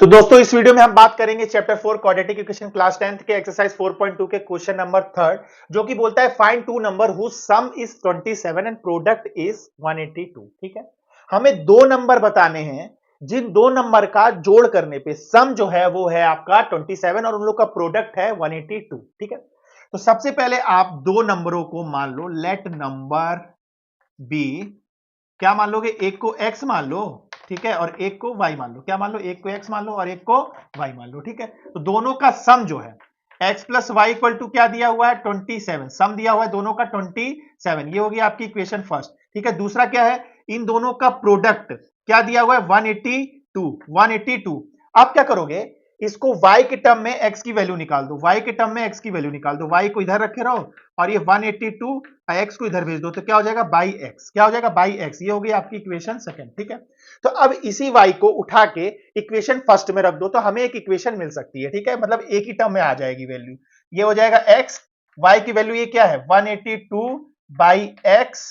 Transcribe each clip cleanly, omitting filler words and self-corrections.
तो दोस्तों इस वीडियो में हम बात करेंगे chapter 4 quadratic equation class 10th के एक्सरसाइज 4.2 के क्वेश्चन नंबर 3 जो कि बोलता है find two number whose sum is 27 and product is 182। ठीक है, हमें दो नंबर बताने हैं जिन दो नंबर का जोड़ करने पे सम जो है वो है आपका 27 और उन लोग का प्रोडक्ट है 182। ठीक है, तो सबसे पहले आप दो नंबरों को मान लो, लेट नंबर बी, क्या मान लोगे, एक को x मान लो, ठीक है, और एक को y मान लो। क्या मान लो, एक को x मान लो और एक को y मान लो। ठीक है, तो दोनों का सम जो है x plus Y equal to क्या दिया हुआ है 27, सम दिया हुआ है दोनों का 27, ये होगी आपकी इक्वेशन फर्स्ट। ठीक है, दूसरा क्या है, इन दोनों का प्रोडक्ट क्या दिया हुआ है 182। अब क्या करोगे, इसको y के टर्म में x की वैल्यू निकाल दो, y के टर्म में x की वैल्यू निकाल दो, y को इधर रखे रहो और ये 182 x को इधर भेज दो, तो क्या हो जाएगा बाई x, क्या हो जाएगा बाई x, ये हो गई आपकी इक्वेशन सेकंड। ठीक है, तो अब इसी y को उठा के इक्वेशन फर्स्ट में रख दो तो हमें एक इक्वेशन मिल सकती है। ठीक है, मतलब एक ही टर्म में आ जाएगी वैल्यू, ये हो जाएगा x, y की वैल्यू ये क्या है 182 बाई x,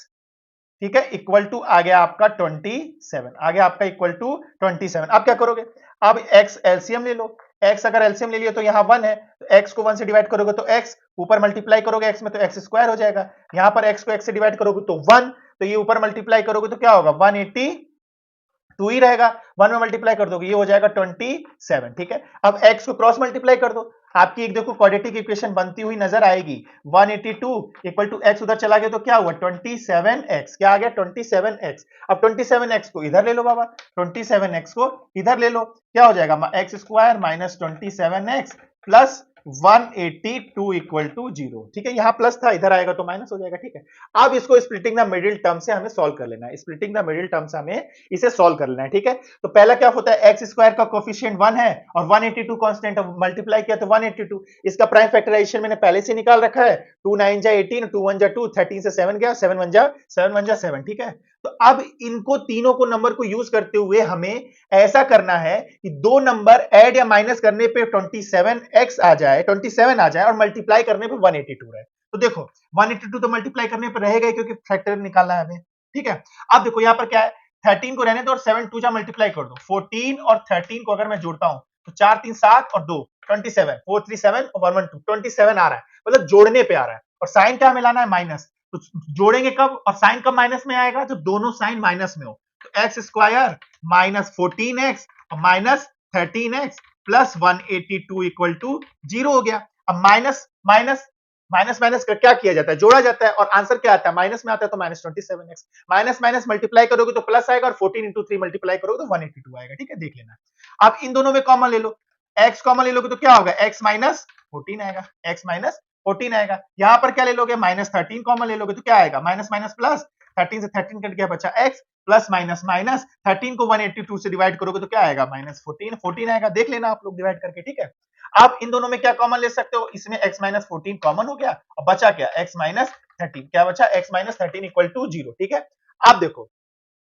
ठीक है, इक्वल टू आ गया आपका 27, आ गया आपका इक्वल टू 27। अब क्या करोगे, अब x एलसीएम ले लो, x अगर एलसीएम ले लिया तो यहां 1 है, तो x को 1 से डिवाइड करोगे तो x, ऊपर मल्टीप्लाई करोगे x में तो x स्क्वायर हो जाएगा, यहां पर x को x से डिवाइड करोगे तो 1, तो ये ऊपर मल्टीप्लाई करोगे तो क्या होगा 182 ही रहेगा, 1 में मल्टीप्लाई कर दोगे ये हो जाएगा 27। ठीक है, अब x को क्रॉस मल्टीप्लाई कर दो, आपकी एक देखो क्वाड्रेटिक इक्वेशन बनती हुई नजर आएगी, 182 इक्वल टू x उधर चला गया तो क्या हुआ 27x, क्या आ गया 27x। अब 27x को इधर ले लो बाबा, 27x को इधर ले लो, क्या हो जाएगा x square minus 27x plus 182 equal to 0। ठीक है, यहां प्लस था इधर आएगा तो माइनस हो जाएगा। ठीक है, अब इसको स्प्लिटिंग द मिडिल टर्म से हमें सॉल्व कर लेना है, स्प्लिटिंग द मिडिल टर्म से हमें इसे सॉल्व कर लेना है। ठीक है, तो पहला क्या होता है, एक्स स्क्वायर का कोफिशिएंट 1 है और 182 कांस्टेंट, मल्टीप्लाई किया तो 182, इसका प्राइम फैक्टराइजेशन मैंने पहले से निकाल रखा है, 2 9 जा 18, 2 1 जा 2, 13 से 7 गया, 7 1 जा 7। ठीक है, तो अब इनको तीनों को नंबर को यूज करते हुए हमें ऐसा करना है कि दो नंबर ऐड या माइनस करने पे 27x आ जाए, 27 आ जाए और मल्टीप्लाई करने पे 182 रहे। तो देखो 182 तो मल्टीप्लाई करने पे रहेगा ही क्योंकि फैक्टर निकालना है हमें। ठीक है, अब देखो यहां पर क्या है, 13 को रहने दो और 7 2 जा मल्टीप्लाई कर दो, 14 और 13 को अगर मैं जोड़ता हूं तो 4 3 7 और 2 27, 4 3 7 और 1 1 2, 27 आ रहा है, मतलब जोड़ने पे आ रहा है, और साइन क्या मिलाना है माइनस, तो जोड़ेंगे कब और साइन कब माइनस में आएगा, जब दोनों साइन माइनस में हो, तो एक्स स्क्वायर माइनस 14x और minus 13x plus 182 equal to 0 हो गया। अब माइनस माइनस माइनस माइनस का क्या किया जाता है, जोड़ा जाता है, और आंसर क्या आता है माइनस में आता है तो minus 27x, minus minus multiply करोगे तो प्लस आएगा और 14 इंटू 3 मल्टीप्लाई करोगे तो 182 आएगा। ठीक है, देख लेना। अब इन दोनों में कॉमन ले लो, x कॉमन ले लोगे तो क्या होगा x माइनस 14 आएगा, x माइनस 14 आएगा, यहां पर क्या ले लोगे माइनस 13 कॉमन ले लोगे तो क्या आएगा माइनस माइनस प्लस, 13 से 13 कट गया बचा x प्लस माइनस माइनस 13 को 182 से डिवाइड करोगे तो क्या आएगा माइनस 14 आएगा, देख लेना आप लोग डिवाइड करके। ठीक है, आप इन दोनों में क्या कॉमन ले सकते हो, इसमें x माइनस 14 कॉमन हो गया और बचा क्या x माइनस 13, क्या बचा x माइनस 13 इक्वल टू 0। ठीक है, आप देखो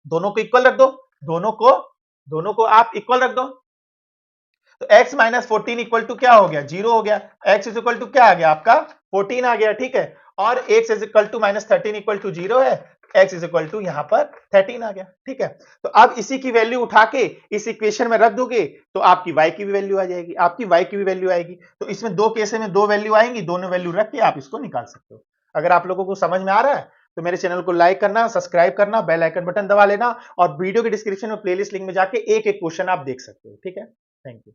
दोनों को इक्वल रख दो, दोनों को आप इक्वल रख दो, तो x माइनस 14 इक्वल टू क्या हो गया 0 हो गया, x इज इक्वल टू क्या आ गया आपका 14 आ गया। ठीक है, और x is equal to minus 13 equal to 0 है, x इज इक्वल टू यहां पर 13 आ गया। ठीक है, तो अब इसी की वैल्यू उठा के इस इक्वेशन में रख दोगे तो आपकी y की भी वैल्यू आ जाएगी, आपकी y की भी वैल्यू आएगी, तो इसमें दो केसेस में दो वैल्यू आएंगी, दोनों वैल्यू रख के आप इसको निकाल सकते हो। अगर आप लोगों को समझ में आ रहा है तो मेरे चैनल को लाइक करना, सब्सक्राइब करना, बेल आइकन बटन दबा लेना और वीडियो के डिस्क्रिप्शन में प्लेलिस्ट लिंक में जाके एक एक क्वेश्चन आप देख सकते हो। ठीक है, थैंक यू।